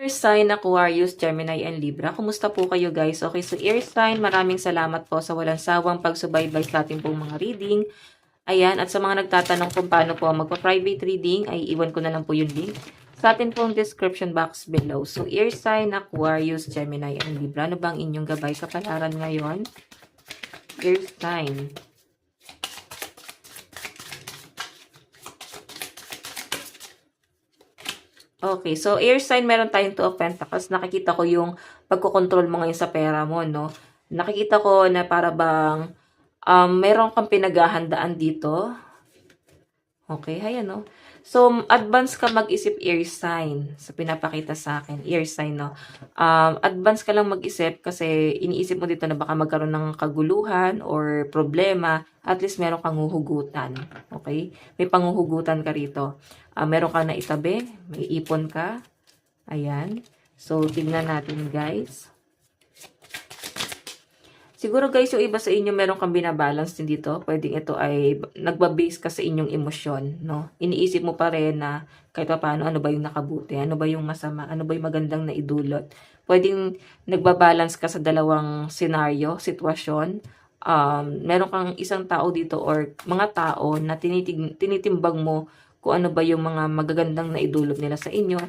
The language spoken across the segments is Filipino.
Air sign, Aquarius, Gemini, and Libra. Kumusta po kayo guys? Okay, so air sign, maraming salamat po sa walang sawang pagsubaybay sa ating pong mga reading. Ayan, at sa mga nagtatanong kung paano po magpa-private reading, ay iwan ko na lang po yung link sa atin pong description box below. So, air sign, Aquarius, Gemini, and Libra. Ano bang inyong gabay kapalaran ngayon? Air sign. Okay, so air sign, meron tayong Two of Pentacles. Nakikita ko yung pagkocontrol mo ngayon sa pera mo, no? Nakikita ko na para bang meron kang pinaghahandaan dito. Okay, ayan, no? So, advance ka mag-isip air sign. So, pinapakita sa akin, air sign, no? Advance ka lang mag-isip kasi iniisip mo dito na baka magkaroon ng kaguluhan or problema. At least meron kang huhugutan. Okay? May panghuhugutan ka rito. Meron ka na itabi. May ipon ka. Ayan. So, tignan natin, guys. Siguro guys, yung iba sa inyo meron kang binabalance din dito. Pwedeng ito ay nagbabase ka sa inyong emosyon, no? Iniisip mo pa rin na kahit pa paano, ano ba yung nakabuti, ano ba yung masama, ano ba yung magandang naidulot. Pwedeng nagbabalance ka sa dalawang senaryo, sitwasyon. Meron kang isang tao dito or mga tao na tinitimbang mo kung ano ba yung mga magagandang naidulot nila sa inyo.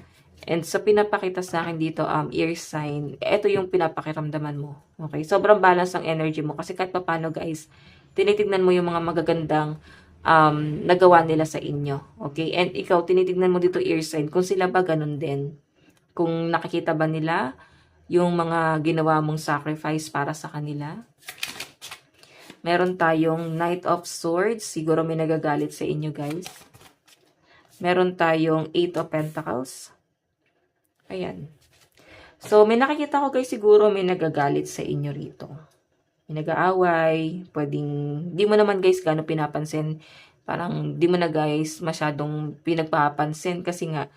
And sa pinapakita sa akin dito, air sign, ito yung pinapakiramdaman mo. Okay? Sobrang balance ang energy mo. Kasi kahit paano guys, tinitignan mo yung mga magagandang nagawa nila sa inyo. Okay? And ikaw, tinitignan mo dito air sign, kung sila ba ganun din. Kung nakikita ba nila yung mga ginawa mong sacrifice para sa kanila. Meron tayong Knight of Swords. Siguro may nagagalit sa inyo guys. Meron tayong Eight of Pentacles. Ayan. So, may nakikita ko guys, siguro may nagagalit sa inyo rito. May nag-aaway, pwedeng, di mo naman guys gano'n pinapansin. Parang, di mo na guys masyadong pinagpapansin kasi nga,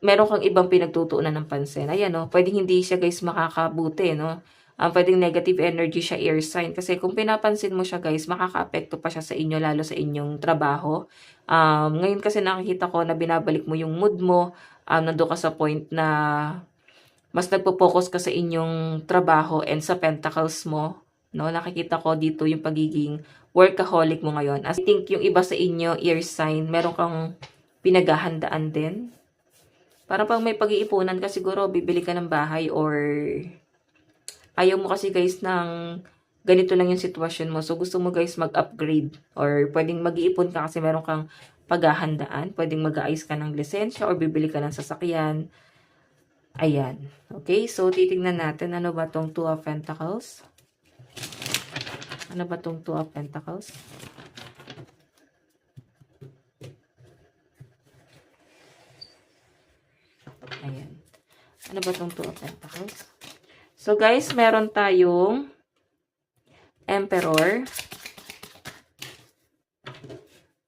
meron kang ibang pinagtutuunan ng pansin. Ayan, no? Pwedeng hindi siya guys makakabuti, no? Pwedeng negative energy siya, air sign. Kasi kung pinapansin mo siya guys, makaka-apekto pa siya sa inyo, lalo sa inyong trabaho. Ngayon kasi nakikita ko na binabalik mo yung mood mo. Nandun ka sa point na mas nagpo-focus ka sa inyong trabaho and sa pentacles mo. No? Nakikita ko dito yung pagiging workaholic mo ngayon. I think yung iba sa inyo, air sign, meron kang pinaghahandaan din. Parang pag may pag-iipunan ka siguro, bibili ka ng bahay or ayaw mo kasi guys ng ganito lang yung sitwasyon mo. So gusto mo guys mag-upgrade or pwedeng mag-iipon ka kasi meron kang paghahandaan. Pwedeng mag-aayos ka ng lisensya or bibili ka ng sasakyan. Ayan. Okay, so titignan natin ano ba tong Two of Pentacles. Ano ba tong Two of Pentacles? Ayan. Ano ba tong Two of Pentacles? So guys, meron tayong Emperor.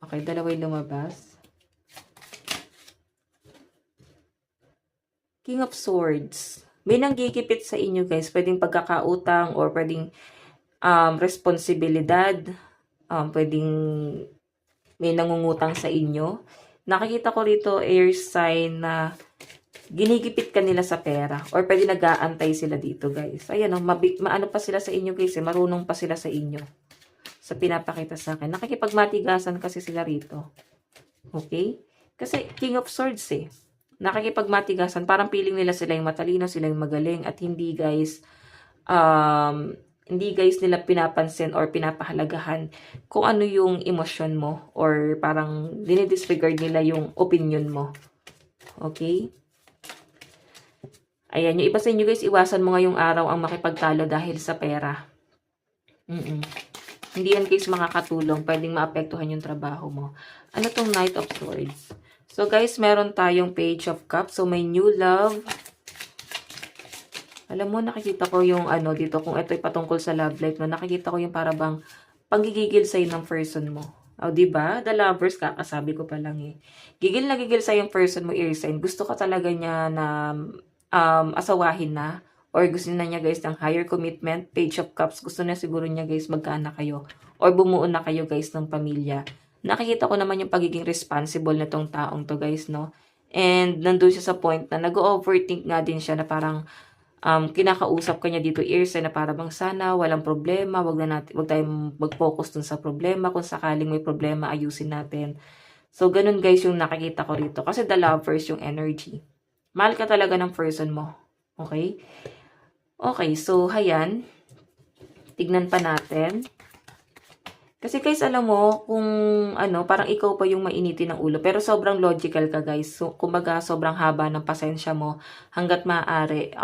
Okay, dalawa yung lumabas. King of Swords. May nanggigipit sa inyo guys. Pwedeng pagkakautang or pwedeng responsibilidad. Pwedeng may nangungutang sa inyo. Nakikita ko rito air sign na ginigipit ka nila sa pera or pwede nag-aantay sila dito guys. Ayan o, maano pa sila sa inyo guys, marunong pa sila sa inyo. Sa pinapakita sa akin. Nakikipagmatigasan kasi sila rito. Okay? Kasi King of Swords eh. Nakikipagmatigasan, parang feeling nila sila yung matalino, sila yung magaling at hindi guys nila pinapansin or pinapahalagahan kung ano yung emosyon mo or parang dinidisregard nila yung opinion mo. Okay? Ayan, yung iba sa inyo guys, iwasan mo ngayong araw ang makipagtalo dahil sa pera. Hindi yan guys makakatulong, pwedeng maapektuhan yung trabaho mo. Ano tong Knight of Swords? So guys, meron tayong Page of Cups. So may new love. Alam mo, nakikita ko yung ano dito, kung ito'y patungkol sa love life, no, nakikita ko yung parabang panggigigil sa'yo ng person mo. O, diba? The Lovers, kakasabi ko pa lang eh. Gigil na gigil sa'yo yung person mo, air sign. Gusto ka talaga niya na asawahin na. Or gusto na niya guys ng higher commitment. Page of Cups, gusto na siguro niya guys magkaanak kayo. Or bumuo na kayo guys ng pamilya. Nakikita ko naman yung pagiging responsible na tong taong to guys, no? And nandun siya sa point na nag-overthink nga din siya na parang kinakausap ka niya dito ears na para bang sana walang problema, wag tayong mag-focus dun sa problema, kung sakaling may problema ayusin natin. So ganun guys yung nakikita ko rito kasi the lovers yung energy. Mahal ka talaga ng person mo. Okay? Okay, so hayan. Tignan pa natin. Kasi guys, alam mo, kung parang ikaw pa yung mainitin ng ulo. Pero sobrang logical ka guys. So, kumbaga, sobrang haba ng pasensya mo. Hanggat maaari,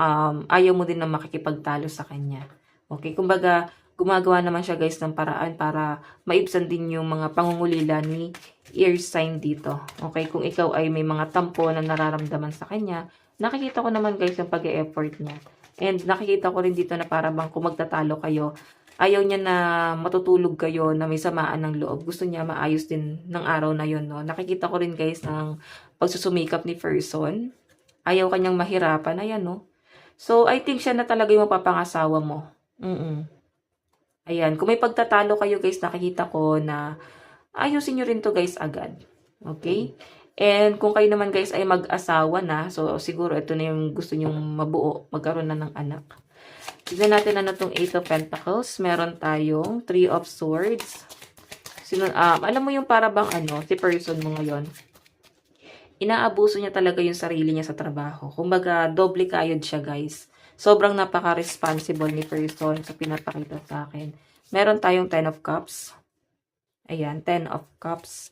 ayaw mo din na makikipagtalo sa kanya. Okay, kumbaga, gumagawa naman siya guys ng paraan para maibsan din yung mga pangungulila ni ear sign dito. Okay, kung ikaw ay may mga tampo na nararamdaman sa kanya, nakikita ko naman guys yung pag-e-effort niya. And nakikita ko rin dito na para bang kung magtatalo kayo, ayaw niya na matutulog kayo na may samaan ng loob. Gusto niya maayos din ng araw na yun, no? Nakikita ko rin guys ng pagsusumikap ni person. Ayaw kanyang mahirapan. Ayan, no? So, I think siya na talaga yung mapapangasawa mo. Ayan. Kung may pagtatalo kayo guys, nakikita ko na ayusin nyo rin to guys agad. Okay? And kung kayo naman guys ay mag-asawa na, so siguro ito na yung gusto nyong mabuo, magkaroon na ng anak. Tignan natin ano itong 8 of Pentacles. Meron tayong 3 of Swords. Alam mo yung para bang si person mo ngayon, inaabuso niya talaga yung sarili niya sa trabaho. Kumbaga, doble kayod siya guys. Sobrang napaka-responsible ni person sa pinapakita sa akin. Meron tayong 10 of Cups. Ayan, 10 of Cups.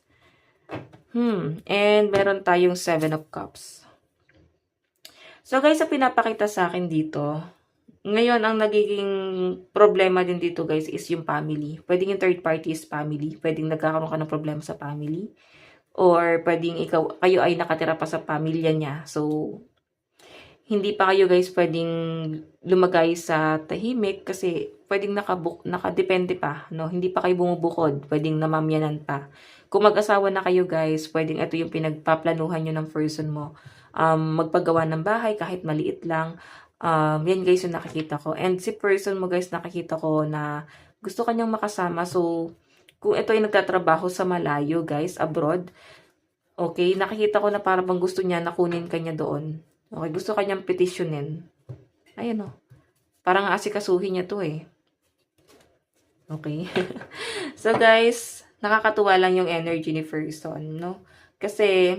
And meron tayong 7 of Cups. So guys, sa pinapakita sa akin dito, ngayon, ang nagiging problema din dito guys is yung family. Pwedeng yung third party is family. Pwedeng nagkakaroon ka ng problema sa family. Or pwedeng kayo ay nakatira pa sa pamilya niya. So, hindi pa kayo guys pwedeng lumagay sa tahimik kasi pwedeng nakadepende pa. No? Hindi pa kayo bumubukod. Pwedeng namamyanan pa. Kung mag-asawa na kayo guys, pwedeng ito yung pinagpaplanuhan nyo ng person mo. Magpagawa ng bahay kahit maliit lang. Yan guys yung nakikita ko. And si person mo guys nakikita ko na gusto kanyang makasama. So, kung ito ay nagtatrabaho sa malayo guys, abroad, okay, nakikita ko na parang bang gusto niya na kunin kanya doon. Okay, gusto kanyang petitionin. Ayan o. Parang asikasuhin niya to eh. Okay. So guys, nakakatuwa lang yung energy ni person, no? Kasi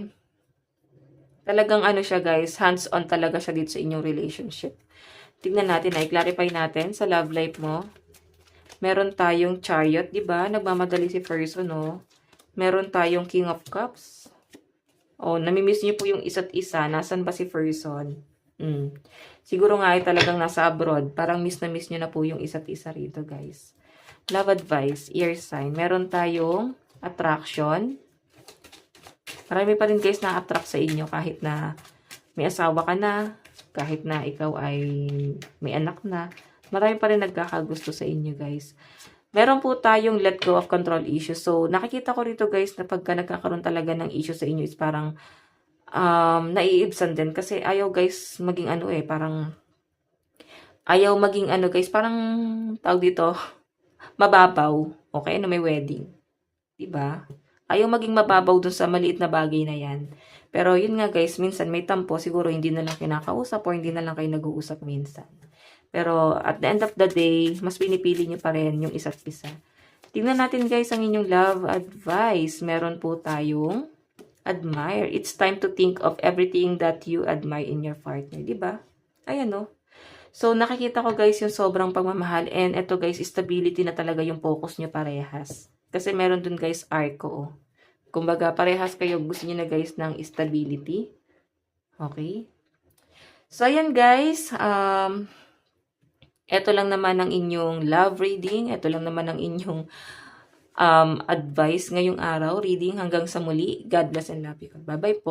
talagang siya guys, hands-on talaga siya dito sa inyong relationship. Tignan natin, i-clarify natin sa love life mo. Meron tayong Chariot, di ba? Nagmamadali si person, no? Meron tayong King of Cups. Namimiss niyo po yung isa't isa. Nasaan ba si person? Siguro nga ay talagang nasa abroad. Parang miss na miss niyo na po yung isa't isa rito, guys. Love advice, ear sign. Meron tayong attraction. Marami pa rin guys na-attract sa inyo kahit na may asawa ka na, kahit na ikaw ay may anak na. Marami pa rin nagkakagusto sa inyo guys. Meron po tayong let go of control issues. So, nakikita ko rito guys na pagka nagkakaroon talaga ng issue sa inyo is parang naiibsan din. Kasi ayaw guys maging parang ayaw maging guys, parang tawag dito, mababaw. Okay, may wedding. Diba? Ayaw maging mababaw dun sa maliit na bagay na yan. Pero yun nga guys, minsan may tampo, siguro hindi na lang kinakausap o hindi na lang kayo nag-uusap minsan. Pero at the end of the day, mas pinipili nyo pa rin yung isa't isa. Tingnan natin guys ang inyong love advice. Meron po tayong admire. It's time to think of everything that you admire in your partner. Diba? Ayan o. So nakikita ko guys yung sobrang pagmamahal. And ito guys, stability na talaga yung focus nyo parehas. Kasi meron dun guys, arco. Kumbaga, parehas kayo gusto niyo na guys ng stability. Okay? So, ayan guys. Ito lang naman ang inyong love reading. Ito lang naman ang inyong advice ngayong araw. Reading hanggang sa muli. God bless and love you. Bye-bye po.